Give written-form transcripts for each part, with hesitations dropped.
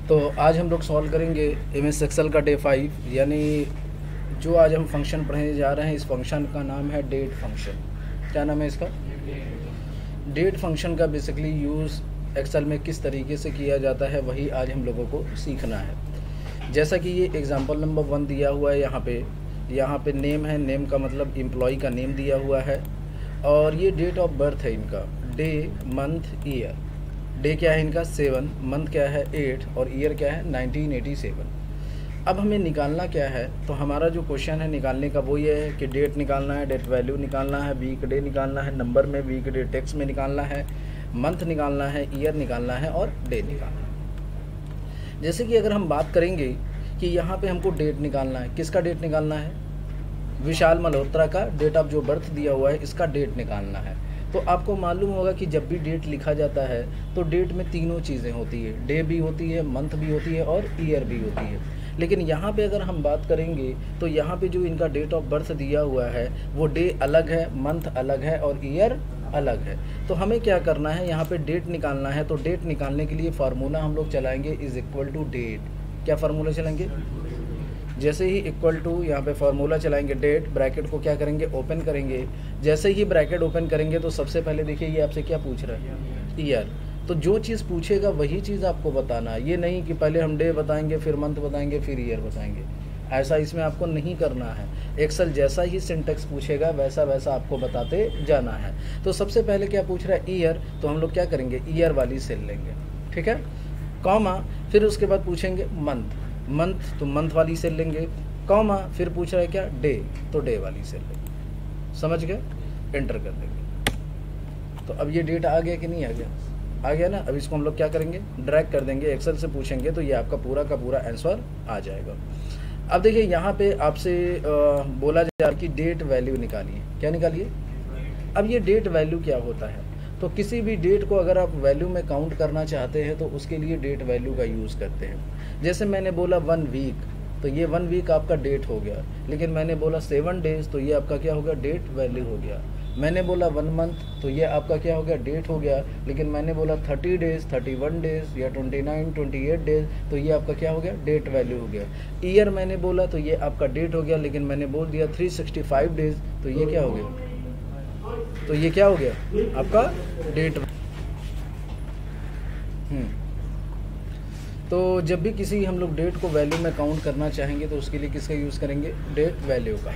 तो आज हम लोग सॉल्व करेंगे MS एक्सेल का डे 5, यानी जो आज हम फंक्शन पढ़ने जा रहे हैं। इस फंक्शन का नाम है डेट फंक्शन। क्या नाम है इसका? डेट फंक्शन का बेसिकली यूज़ एक्सेल में किस तरीके से किया जाता है, वही आज हम लोगों को सीखना है। जैसा कि ये एग्जांपल नंबर 1 दिया हुआ है, यहाँ पे नेम है। नेम का मतलब एम्प्लॉय का नेम दिया हुआ है, और ये डेट ऑफ बर्थ है इनका, डे मंथ ईयर। डे क्या है इनका 7, मंथ क्या है 8 और ईयर क्या है 1987। अब हमें निकालना क्या है, तो हमारा जो क्वेश्चन है निकालने का वो ये है कि डेट निकालना है, डेट वैल्यू निकालना है, वीक डे निकालना है, नंबर में वीक डे टेक्स्ट में निकालना है, मंथ निकालना है, ईयर निकालना है और डे निकालना है। जैसे कि अगर हम बात करेंगे कि यहाँ पे हमको डेट निकालना है, किसका डेट निकालना है? विशाल मल्होत्रा का डेट ऑफ जो बर्थ दिया हुआ है, इसका डेट निकालना है। तो आपको मालूम होगा कि जब भी डेट लिखा जाता है तो डेट में तीनों चीज़ें होती है, डे भी होती है, मंथ भी होती है और ईयर भी होती है। लेकिन यहाँ पे अगर हम बात करेंगे तो यहाँ पे जो इनका डेट ऑफ बर्थ दिया हुआ है वो डे अलग है, मंथ अलग है और ईयर अलग है। तो हमें क्या करना है, यहाँ पे डेट निकालना है। तो डेट निकालने के लिए फार्मूला हम लोग चलाएंगे इज इक्वल टू डेट। क्या फार्मूला चलाएंगे? जैसे ही इक्वल टू यहाँ पे फार्मूला चलाएंगे डेट, ब्रैकेट को क्या करेंगे ओपन करेंगे। जैसे ही ब्रैकेट ओपन करेंगे तो सबसे पहले देखिए ये आपसे क्या पूछ रहा है, ईयर। तो जो चीज़ पूछेगा वही चीज़ आपको बताना है, ये नहीं कि पहले हम डे बताएंगे फिर मंथ बताएंगे फिर ईयर बताएंगे। ऐसा इसमें आपको नहीं करना है। एक्सेल जैसा ही सिंटेक्स पूछेगा वैसा वैसा आपको बताते जाना है। तो सबसे पहले क्या पूछ रहा है, ईयर। तो हम लोग क्या करेंगे, ईयर वाली सेल लेंगे, ठीक है, कॉमा। फिर उसके बाद पूछेंगे मंथ, तो मंथ वाली सेल लेंगे, कॉमा। फिर पूछ रहा है क्या, डे, तो डे वाली सेल लेंगे। समझ गए? एंटर कर देंगे। तो अब ये डेट आ गया कि नहीं आ गया? आ गया ना। अब इसको हम लोग क्या करेंगे, ड्रैग कर देंगे। एक्सेल से पूछेंगे तो ये आपका पूरा का पूरा आंसर आ जाएगा। अब देखिए यहाँ पे आपसे बोला जा रहा है कि डेट वैल्यू निकालिए। क्या निकालिए? अब ये डेट वैल्यू क्या होता है, तो किसी भी डेट को अगर आप वैल्यू में काउंट करना चाहते हैं तो उसके लिए डेट वैल्यू का यूज़ करते हैं। जैसे मैंने बोला 1 वीक, तो ये 1 वीक आपका डेट हो गया। लेकिन मैंने बोला 7 डेज, तो ये आपका क्या हो गया, डेट वैल्यू हो गया। मैंने बोला 1 मंथ, तो ये आपका क्या हो गया, डेट हो गया। लेकिन मैंने बोला 30 डेज, 31 डेज या 29, 28 डेज, तो ये आपका क्या हो गया, डेट वैल्यू हो गया। ईयर मैंने बोला तो ये आपका डेट हो गया, लेकिन मैंने बोल दिया 365 डेज, तो ये क्या हो गया, तो ये क्या हो गया आपका डेट। तो जब भी किसी हम लोग डेट को वैल्यू में काउंट करना चाहेंगे तो उसके लिए किसका यूज़ करेंगे, डेट वैल्यू का।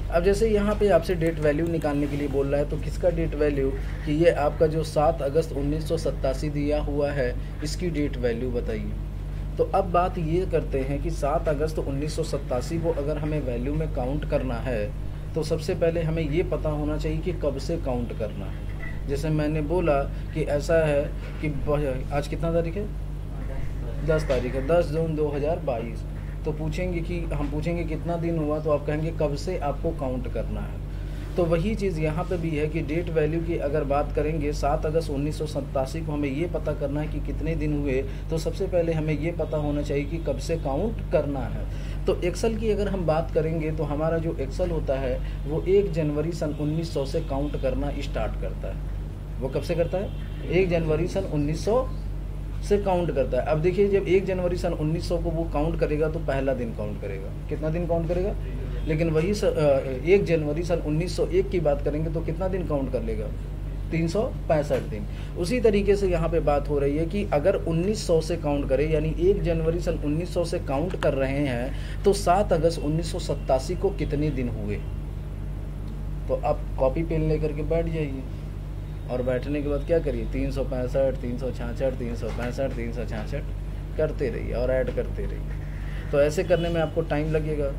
अब जैसे यहाँ पे आपसे डेट वैल्यू निकालने के लिए बोल रहा है, तो किसका डेट वैल्यू, कि ये आपका जो 7 अगस्त 1987 दिया हुआ है, इसकी डेट वैल्यू बताइए। तो अब बात ये करते हैं कि 7 अगस्त 1987 को अगर हमें वैल्यू में काउंट करना है तो सबसे पहले हमें ये पता होना चाहिए कि कब से काउंट करना है। जैसे मैंने बोला कि ऐसा है कि आज कितना तारीख है, 10 तारीख है, 10 जून 2022। तो पूछेंगे कि हम पूछेंगे कितना दिन हुआ, तो आप कहेंगे कब से आपको काउंट करना है। तो वही चीज़ यहाँ पे भी है कि डेट वैल्यू की अगर बात करेंगे 7 अगस्त 1987 को हमें ये पता करना है कि कितने दिन हुए, तो सबसे पहले हमें ये पता होना चाहिए कि कब से काउंट करना है। तो एक्सेल की अगर हम बात करेंगे तो हमारा जो एक्सेल होता है वो 1 जनवरी सन 1900 से काउंट करना स्टार्ट करता है। वो कब से करता है, 1 जनवरी सन 1900 से काउंट करता है। अब देखिए जब 1 जनवरी सन 1900 को वो काउंट करेगा तो पहला दिन काउंट करेगा। कितना दिन काउंट करेगा? लेकिन वही 1 जनवरी सन 1901 की बात करेंगे तो कितना दिन काउंट कर लेगा, 365 दिन। उसी तरीके से यहाँ पे बात हो रही है कि अगर 1900 से काउंट करें, यानी 1 जनवरी सन 1900 से काउंट कर रहे हैं, तो 7 अगस्त 1987 को कितने दिन हुए। तो आप कॉपी पेन लेकर के बैठ जाइए, और बैठने के बाद क्या करिए, 365, 366, 365, 366 करते रहिए और ऐड करते रहिए। तो ऐसे करने में आपको टाइम लगेगा।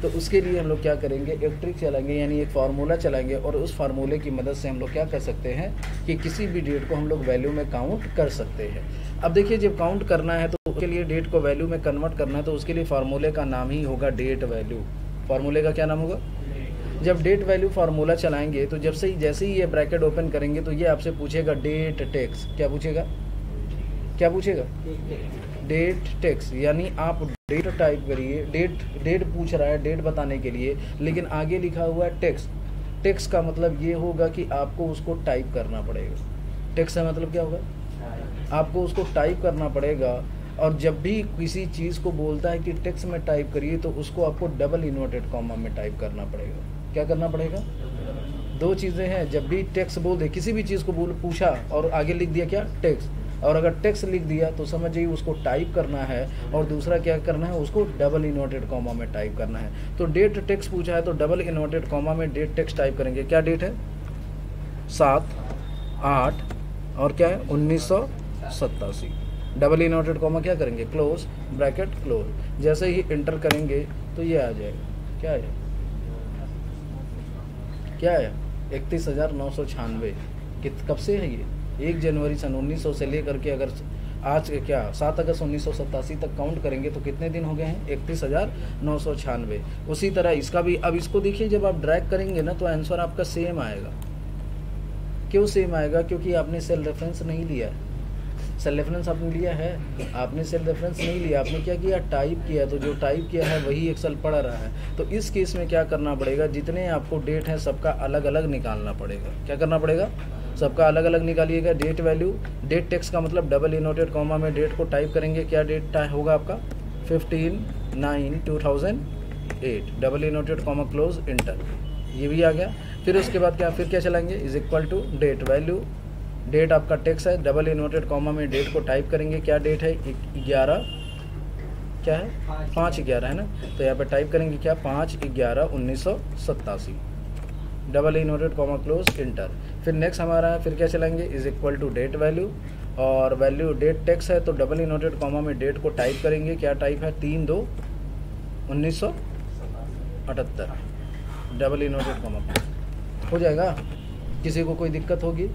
तो उसके लिए हम लोग क्या करेंगे, एक ट्रिक चलाएंगे, यानी एक फार्मूला चलाएंगे, और उस फार्मूले की मदद से हम लोग क्या कर सकते हैं कि किसी भी डेट को हम लोग वैल्यू में काउंट कर सकते हैं। अब देखिए जब काउंट करना है तो उसके लिए डेट को वैल्यू में कन्वर्ट करना है, तो उसके लिए फार्मूले का नाम ही होगा डेट वैल्यू। फार्मूले का क्या नाम होगा? जब डेट वैल्यू फार्मूला चलाएंगे तो जैसे ही ये ब्रैकेट ओपन करेंगे तो ये आपसे पूछेगा डेट टेक्स। क्या पूछेगा, क्या पूछेगा, डेट टेक्स। यानी आप डेट टाइप करिए, डेट पूछ रहा है डेट बताने के लिए, लेकिन आगे लिखा हुआ है टेक्स। टेक्स का मतलब ये होगा कि आपको उसको टाइप करना पड़ेगा। टेक्स का मतलब क्या होगा, आपको उसको टाइप करना पड़ेगा। और जब भी किसी चीज़ को बोलता है कि टेक्स्ट में टाइप करिए तो उसको आपको डबल इन्वर्टेड कॉमा में टाइप करना पड़ेगा। क्या करना पड़ेगा? दो चीज़ें हैं, जब भी टेक्स्ट बोल दे, किसी भी चीज़ को बोल पूछा और आगे लिख दिया क्या? टेक्स्ट, और अगर टेक्स्ट लिख दिया तो समझ जाइए उसको टाइप करना है, और दूसरा क्या करना है? उसको डबल इन्वर्टेड कॉमा में टाइप करना है। तो डेट टेक्स्ट पूछा है तो डबल इन्वर्टेड कॉमा में डेट टेक्स्ट टाइप करेंगे। क्या डेट है? 7/8 और क्या है? 1987। डबल इन्वर्टेड कॉमा क्या करेंगे? Close bracket close. जैसे ही इंटर करेंगे तो ये आ जाएगा। क्या है? क्या है? 31,996। कब से है ये? 1 जनवरी सन 1900 से लेकर के अगर आज क्या 7 अगस्त 1987 तक काउंट करेंगे तो कितने दिन हो गए हैं? 31,996। उसी तरह इसका भी, अब इसको देखिए जब आप ड्रैग करेंगे ना तो आंसर आपका सेम आएगा। क्यों सेम आएगा? क्योंकि आपने सेल रेफरेंस नहीं लिया है। सेल रेफरेंस आपने लिया है? आपने सेल रेफरेंस नहीं लिया, आपने क्या किया? टाइप किया। तो जो टाइप किया है वही एक्सेल पढ़ रहा है। तो इस केस में क्या करना पड़ेगा? जितने आपको डेट है सबका अलग अलग निकालना पड़ेगा। क्या करना पड़ेगा? सबका अलग अलग निकालिएगा। डेट वैल्यू, डेट टेक्स्ट का मतलब डबल इन्वर्टेड कॉमा में डेट को टाइप करेंगे। क्या डेट होगा आपका? 15/9/2008 double inverted comma close inter. ये भी आ गया। फिर उसके बाद क्या, फिर क्या चलाएंगे? Is equal to date value, date आपका टेक्स्ट है, डबल इन्वर्टेड कॉमा में डेट को टाइप करेंगे। क्या डेट है? 11, क्या है? 5/11 है ना। तो यहाँ पे टाइप करेंगे क्या? 5/11/1987 double inverted comma close enter. फिर नेक्स्ट हमारा है, फिर क्या चलाएंगे? Is equal to date value, और वैल्यू डेट टेक्स्ट है तो डबल इन्वर्टेड कॉमा में डेट को टाइप करेंगे। क्या टाइप है? 3/2/1978 डबल इन्वर्टेड कॉमा। हो जाएगा? किसी को कोई दिक्कत होगी?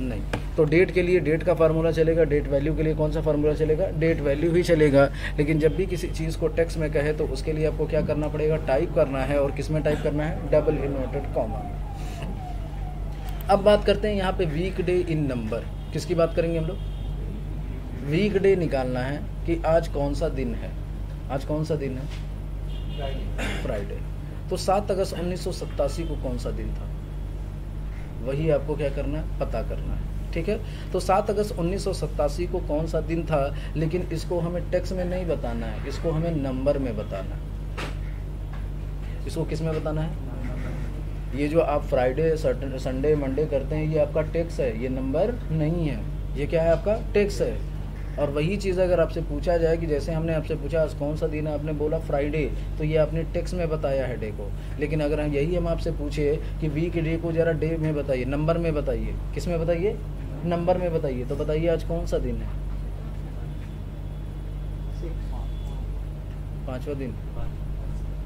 नहीं। तो डेट के लिए डेट का फार्मूला चलेगा, डेट वैल्यू के लिए कौन सा फार्मूला चलेगा? डेट वैल्यू ही चलेगा। लेकिन जब भी किसी चीज़ को टेक्स्ट में कहे तो उसके लिए आपको क्या करना पड़ेगा? टाइप करना है। और किस में टाइप करना है? Double inverted comma. अब बात करते हैं यहाँ पे वीक डे इन नंबर। किसकी बात करेंगे हम लोग? वीक डे निकालना है कि आज कौन सा दिन है। आज कौन सा दिन है? फ्राइडे। तो 7 अगस्त 1987 को कौन सा दिन था? वही आपको क्या करना है? पता करना है। ठीक है। तो 7 अगस्त 1987 को कौन सा दिन था, लेकिन इसको हमें टेक्स्ट में नहीं बताना है, इसको हमें नंबर में बताना है। इसको किस में बताना है? ये जो आप फ्राइडे संडे मंडे करते हैं ये आपका टेक्स्ट है, ये नंबर नहीं है। ये क्या है? आपका टेक्स्ट है। और वही चीज़ अगर आपसे पूछा जाए कि जैसे हमने आपसे पूछा आज कौन सा दिन है, आपने बोला फ्राइडे, तो ये आपने टेक्स्ट में बताया है डे को। लेकिन अगर हम आपसे पूछे कि वीक डे को ज़रा डे में बताइए, नंबर में बताइए, किस में बताइए? नंबर में बताइए। तो बताइए आज कौन सा दिन है? 5वां दिन।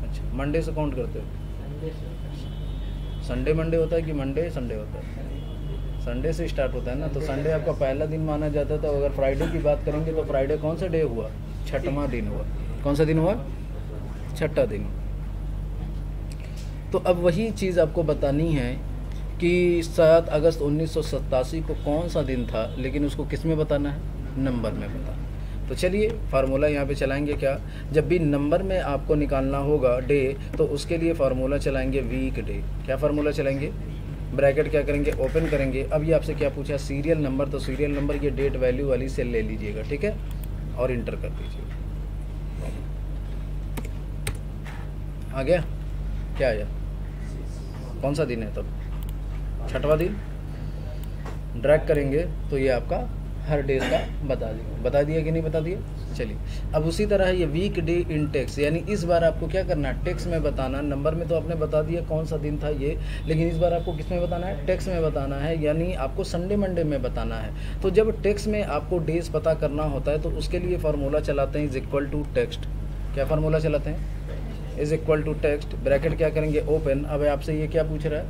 अच्छा, मंडे से काउंट करते हो? संडे मंडे होता है कि मंडे संडे होता है? संडे से स्टार्ट होता है ना। तो संडे आपका पहला दिन माना जाता था। अगर फ्राइडे की बात करेंगे तो फ्राइडे कौन सा डे हुआ? 6वां दिन हुआ। कौन सा दिन हुआ? 6वां दिन। तो अब वही चीज़ आपको बतानी है कि 7 अगस्त 1987 को कौन सा दिन था, लेकिन उसको किस में बताना है? नंबर में बताना। तो चलिए फार्मूला यहाँ पे चलाएंगे। क्या? जब भी नंबर में आपको निकालना होगा डे तो उसके लिए फार्मूला चलाएंगे वीक डे। क्या फार्मूला चलाएंगे? ब्रैकेट क्या करेंगे? ओपन करेंगे। अब ये आपसे क्या पूछा? Serial number. तो सीरियल नंबर ये डेट वैल्यू वाली सेल ले लीजिएगा। ठीक है। और इंटर कर दीजिए। आ गया? क्या आया? कौन सा दिन है तब? 6वां दिन। ड्रैग करेंगे तो ये आपका हर डेज का बता दिया कि नहीं बता दिया? चलिए अब उसी तरह ये वीक डे इन टेक्स्ट, यानी इस बार आपको क्या करना है? टेक्स्ट में बताना। नंबर में तो आपने बता दिया कौन सा दिन था ये, लेकिन इस बार आपको किस में बताना है? टेक्स्ट में बताना है, यानी आपको संडे मंडे में बताना है। तो जब टेक्स्ट में आपको डेज पता करना होता है तो उसके लिए फार्मूला चलाते हैं इज इक्वल टू टेक्स्ट। क्या फार्मूला चलाते हैं? Is equal to text. Bracket क्या करेंगे? ओपन। अब आपसे ये क्या पूछ रहा है?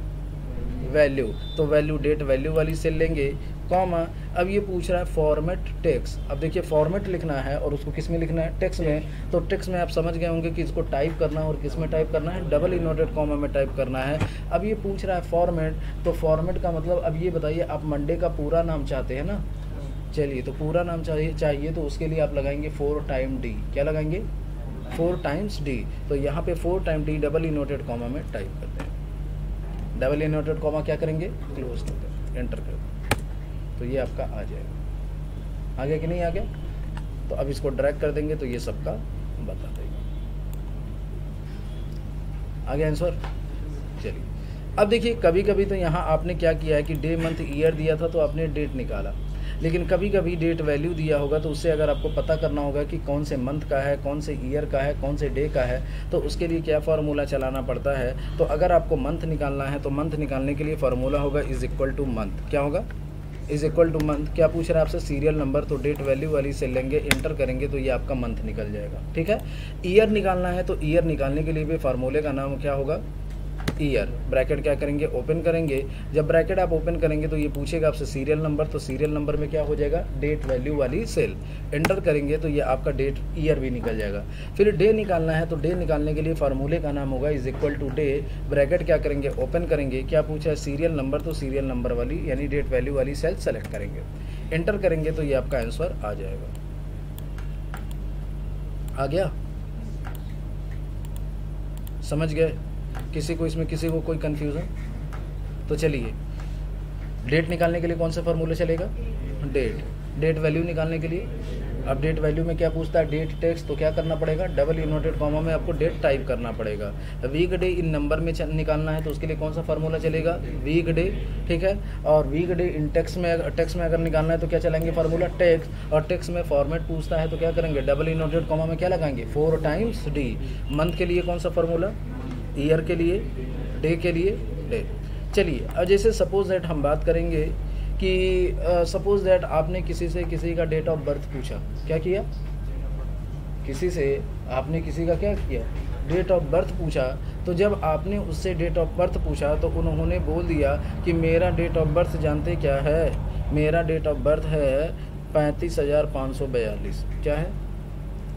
वैल्यू। तो वैल्यू डेट वैल्यू वाली सेल लेंगे, कॉमा। अब ये पूछ रहा है फॉर्मेट टेक्स्ट। अब देखिए फॉर्मेट लिखना है और उसको किस में लिखना है? टेक्स्ट में। तो टेक्स्ट में आप समझ गए होंगे कि इसको टाइप करना है और किस में टाइप करना है? डबल इन्वर्टेड कॉमा में टाइप करना है। अब ये पूछ रहा है फॉर्मेट। तो फॉर्मेट का मतलब अब ये बताइए, आप मंडे का पूरा नाम चाहते हैं ना? चलिए तो पूरा नाम चाहिए तो उसके लिए आप लगाएंगे 4 टाइम डी। क्या लगाएंगे? 4 टाइम्स डी। तो यहाँ पे 4 time D double inverted comma में टाइप करते हैं। डबल इन्वर्टेड कॉमा क्या करेंगे? क्लोज कर दें, एंटर कर दें। तो ये आपका आ जाएगा। आ गया कि नहीं आ गया? तो अब इसको ड्रैग कर देंगे तो ये सबका बता देगा। आगे आंसर। चलिए अब देखिए, कभी कभी तो यहाँ आपने क्या किया है कि डे मंथ ईयर दिया था तो आपने डेट निकाला, लेकिन कभी कभी डेट वैल्यू दिया होगा तो उससे अगर आपको पता करना होगा कि कौन से मंथ का है, कौन से ईयर का है, कौन से डे का है, तो उसके लिए क्या फार्मूला चलाना पड़ता है। तो अगर आपको मंथ निकालना है तो मंथ निकालने के लिए फार्मूला होगा इज इक्वल टू मंथ। क्या होगा? Is equal two month. क्या पूछ रहा है आपसे? सीरियल नंबर, तो डेट वैल्यू वाली से लेंगे, इंटर करेंगे तो ये आपका मंथ निकल जाएगा। ठीक है। ईयर निकालना है तो ईयर निकालने के लिए भी फार्मूले का नाम क्या होगा? ईयर। ब्रैकेट क्या करेंगे? ओपन करेंगे। जब ब्रैकेट आप ओपन करेंगे तो ये पूछेगा आपसे सीरियल नंबर, तो सीरियल नंबर में क्या हो जाएगा? डेट वैल्यू वाली सेल। एंटर करेंगे तो ये आपका डेट ईयर भी निकल जाएगा। फिर डे निकालना है तो डे निकालने के लिए फार्मूले का नाम होगा is equal to day. Bracket क्या करेंगे? ओपन करेंगे। क्या पूछा है? सीरियल नंबर, तो सीरियल नंबर वाली यानी डेट वैल्यू वाली सेल सेलेक्ट करेंगे, एंटर करेंगे तो ये आपका आंसर आ जाएगा। आ गया? समझ गए? किसी को इसमें किसी को कोई कंफ्यूजन? तो चलिए, डेट निकालने के लिए कौन सा फार्मूला चलेगा? डेट। डेट वैल्यू निकालने के लिए, अब डेट वैल्यू में क्या पूछता है? डेट टेक्स्ट, तो क्या करना पड़ेगा? डबल इनवर्टेड कॉमा में आपको डेट टाइप करना पड़ेगा। वीक डे इन नंबर में निकालना है तो उसके लिए कौन सा फार्मूला चलेगा? Weekday. ठीक है। और वीक डे इन टेक्स्ट में अगर निकालना है तो क्या चलाएंगे? Formula text. और टेक्स्ट में फॉर्मेट पूछता है तो क्या करेंगे? डबल इनवर्टेड कॉमा में क्या लगाएंगे? 4 टाइम्स डी। मंथ के लिए कौन सा फार्मूला? ईयर के लिए, डे के लिए डे। चलिए अब जैसे सपोज दैट हम बात करेंगे कि सपोज दैट आपने किसी से किसी का डेट ऑफ बर्थ पूछा। क्या किया? किसी से आपने किसी का क्या किया? डेट ऑफ बर्थ पूछा। तो जब आपने उससे डेट ऑफ बर्थ पूछा तो उन्होंने बोल दिया कि मेरा डेट ऑफ बर्थ जानते क्या है? मेरा डेट ऑफ बर्थ है 35,542। क्या है?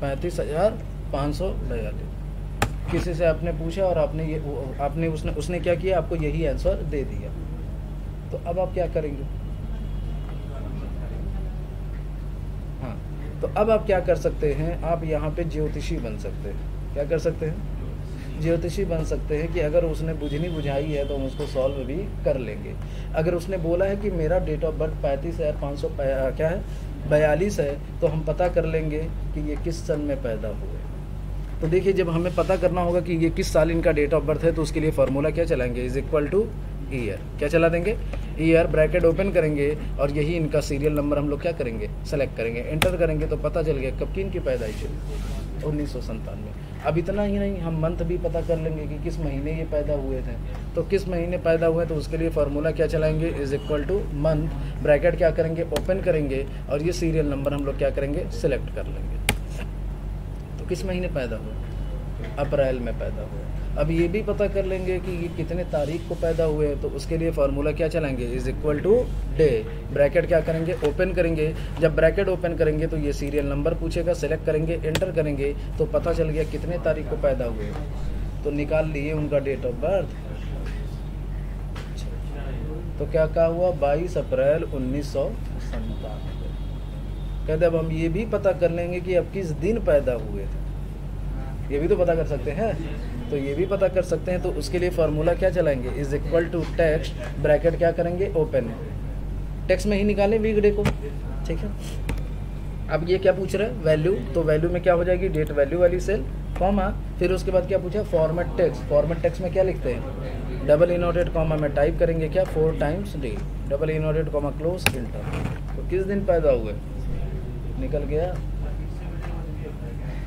35,542। किसी से आपने पूछा और उसने क्या किया? आपको यही आंसर दे दिया। तो अब आप क्या करेंगे? हाँ, तो अब आप क्या कर सकते हैं? आप यहाँ पे ज्योतिषी बन सकते हैं। क्या कर सकते हैं? ज्योतिषी बन सकते हैं कि अगर उसने बुझनी बुझाई है तो हम उसको सॉल्व भी कर लेंगे। अगर उसने बोला है कि मेरा डेट ऑफ बर्थ 35,542 है तो हम पता कर लेंगे कि ये किस सन में पैदा हुए। तो देखिए, जब हमें पता करना होगा कि ये किस साल इनका डेट ऑफ बर्थ है तो उसके लिए फार्मूला क्या चलाएंगे? Is equal two year. क्या चला देंगे? ईयर। ब्रैकेट ओपन करेंगे और यही इनका सीरियल नंबर हम लोग क्या करेंगे? सेलेक्ट करेंगे, एंटर करेंगे तो पता चल गया कब की इनकी पैदाइश है? 1997। अब इतना ही नहीं, हम मंथ भी पता कर लेंगे कि किस महीने ये पैदा हुए थे। तो किस महीने पैदा हुए तो उसके लिए फार्मूला क्या चलाएंगे? Is equal two month. Bracket क्या करेंगे? ओपन करेंगे और ये सीरियल नंबर हम लोग क्या करेंगे? सिलेक्ट कर लेंगे। किस महीने पैदा हुए? अप्रैल में पैदा हुए। अब ये भी पता कर लेंगे कि ये कितने तारीख को पैदा हुए हैं तो उसके लिए फार्मूला क्या चलाएंगे? Is equal to day. Bracket क्या करेंगे? ओपन करेंगे। जब ब्रैकेट ओपन करेंगे तो ये सीरियल नंबर पूछेगा, सेलेक्ट करेंगे, एंटर करेंगे तो पता चल गया कितने तारीख को पैदा हुए, तो निकाल लिए उनका डेट ऑफ बर्थ। तो क्या हुआ? 22 अप्रैल 1997। कहते अब हम ये भी पता कर लेंगे कि अब किस दिन पैदा हुए थे, ये भी तो पता कर सकते हैं। तो ये भी पता कर सकते हैं तो उसके लिए फार्मूला क्या चलाएंगे? Is equal to text. Bracket क्या करेंगे? ओपन। टेक्स्ट में ही निकालें वीक डे को। ठीक है। अब ये क्या पूछ रहा है? वैल्यू। तो वैल्यू में क्या हो जाएगी? डेट वैल्यू वाली सेल, कॉमा, फिर उसके बाद क्या पूछा? Format text. फॉर्मेट टेक्स्ट में क्या लिखते हैं? डबल इनवर्टेड कॉमा में टाइप करेंगे क्या? 4 times day. Double inverted comma close, enter. तो किस दिन पैदा हुए? निकल गया।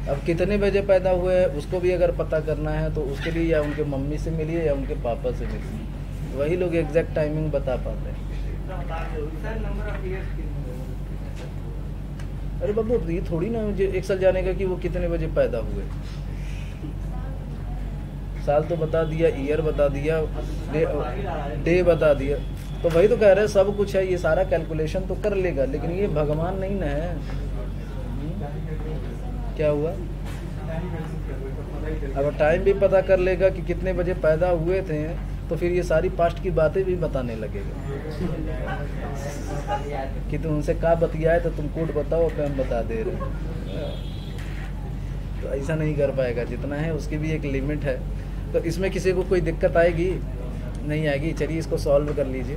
अब कितने बजे पैदा हुए उसको भी अगर पता करना है तो उसके लिए या उनके मम्मी से मिलिए या उनके पापा से मिलिए, वही लोग एग्जैक्ट टाइमिंग बता पाते हैं। अरे बाबू, ये थोड़ी ना मुझे एक साल जानेगा कि वो कितने बजे पैदा हुए। साल तो बता दिया, ईयर बता दिया, डे बता दिया। तो वही तो कह रहे हैं, सब कुछ है, ये सारा कैलकुलेशन तो कर लेगा, लेकिन ये भगवान नहीं ना है। क्या हुआ? अब टाइम भी पता कर लेगा कि कितने बजे पैदा हुए थे, तो फिर ये सारी पास्ट की बातें भी बताने लगेगा कि तुम उनसे क्या बतियाए तो तुम कोड बताओ, फिर हम बता दे रहे। तो ऐसा नहीं कर पाएगा, जितना है उसकी भी एक लिमिट है। तो इसमें किसी को कोई दिक्कत आएगी? नहीं आएगी। चलिए इसको सॉल्व कर लीजिए।